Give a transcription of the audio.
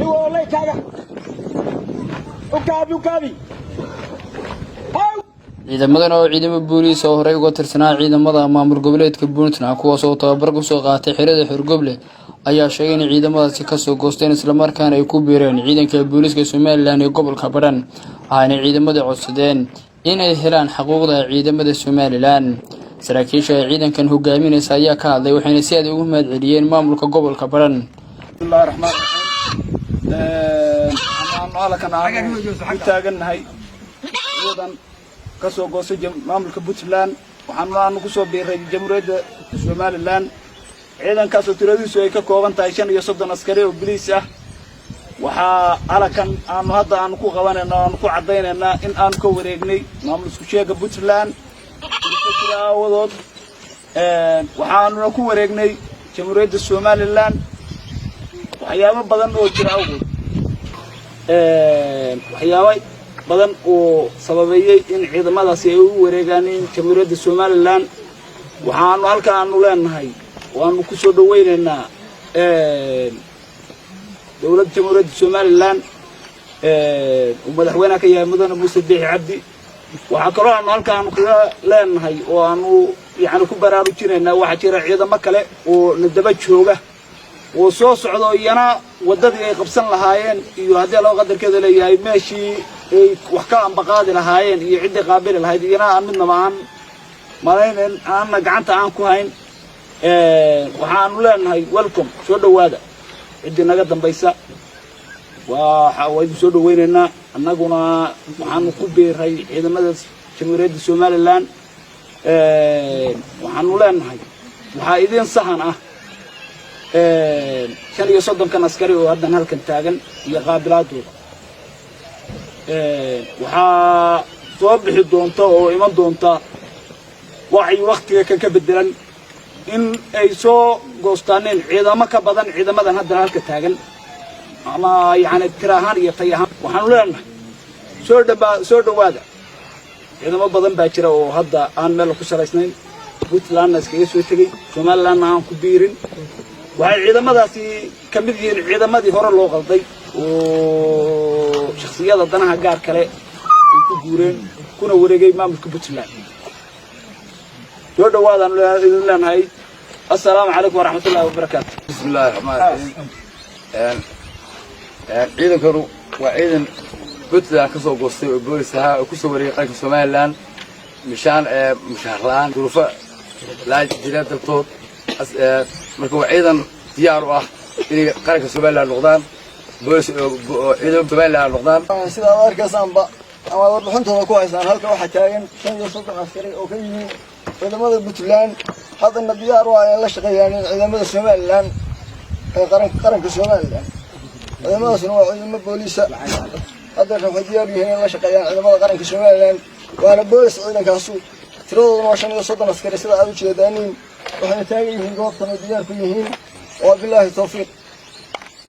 هو والله كذا وكابي ciidamadan oo ciidamo booliis oo horey uga tirsanaa ciidamada maamul goboleedka Puntland kuwaas oo tababar ku soo qaatay xirada Xirgoble ayaa sheegay in ciidamadaasi ka soo goosteen isla markaana ay ku biireen ciidanka booliiska Soomaaliland ee gobolka Badhan waxaana ciidamada codsadeen inay helaan xuquuqda ciidamada Soomaaliland saraakiisha ciidankan hogaaminaysa ayaa ka hadlay waxayna si aad ugu mahadceliyeen maamulka gobolka Badhan bismillahir rahmaanir rahiim waxaan taaganahay ciidan kasoo goosay maamulka Puntland waxaan ku soo biiray jamhuuriyadda Soomaaliland ciidankaas oo tiradiisu ay ka kooban tahay 35 askari oo booliis ah waxa alakan aan ku qabanayna aan ku cadeynayna in aan ka wareegnay maamulka sheega Puntland waxaan ku wareegnay jamhuuriyadda Soomaaliland waxyaabo badan oo jira awgood waxyaabo badan oo sababayay in ciidamadaasi ay u wareegaan jamhuuriyadda Soomaaliland waxaan halkaan u leenahay waan ku soo dhaweynaynaa dawladda jamhuuriyadda Soomaaliland madaxweynaha ka yahay mudane Muuse Biixi Cabdi waxa kale oo halkaan ku leenahay oo aanu ku baraarujinaynaa waxa jira ciidamo kale oo nadaba jooga oo soo socdo iyana wadadii ay qabsan lahaayeen iyo hadii loo qadarkeeda leeyahay meeshii ay wax ka ambaqaadi lahaayeen iyo cid qaabili lahayd iyana aan midna aan mareyn aan gacanta aan ku hayn waxaan leenahay welcome soo dhawaada cid naga dambaysa waxa way soo dhaweynaynaa annaguna waxaan ku beeray ciidamada jamhuuriyadda Soomaaliland waxaan leenahay waxa idin sahan ah 35 askari oo hadda halkan taagan iyo qaabilaadooda waxa soo bixi doonto oo iman doonta waxay waqtiga ka bedelan in ay soo goostaaneen ciidamo ka badan ciidamadan hadda halka taagan ama tirahan iyo tayahan waxaan leenahay soo dhawaada ciidamo badan baa jira oo hadda aan meel ku salaysnayn Puntland iskaga soo tagay Soomaaliland aan ku biirin waxay ciidamadaasi kamid yihiin ciidamadii hore loo qalday oo shakhsiyada danaha gaar kale ku guureen kuna wareegay maamulka Puntland soo dhawaadaan leenahay assalaamu calaykum waraxmatullaahi wabarakaatuh bismillahir rahmaanir rahiim ciidankanu waa ciidan Puntland ka soo goostay oo booliis ah oo ku soo wareegay qaranka Soomaaliland mishaan mushaarlaan duruufa la jira daltood marka waa ciidan diyaar u ah inay qaranka Soomaaliland noqdaan booliis ciidan Soomaaliland noqdaan sida arkaysaanba ama warbixintooda ku haysan halka waxa taagan 35 askari oo ka yimid ciidamada Puntland hadana diyaar u ah in la shaqeeyaan ciidamada Soomaaliland ee qaranka Soomaaliland ciidamadaasuna waa ciidamo booliis ah hadda waxay diyaar yihiin in la shaqeeyaan ciidamada qaranka Soomaaliland waana booliis ciidankaas tiradoodu waa 35 askari sida aad u jeedaan waxay taagan yihiin goobtan diyaar ku yihiin oo billahi tawfiiq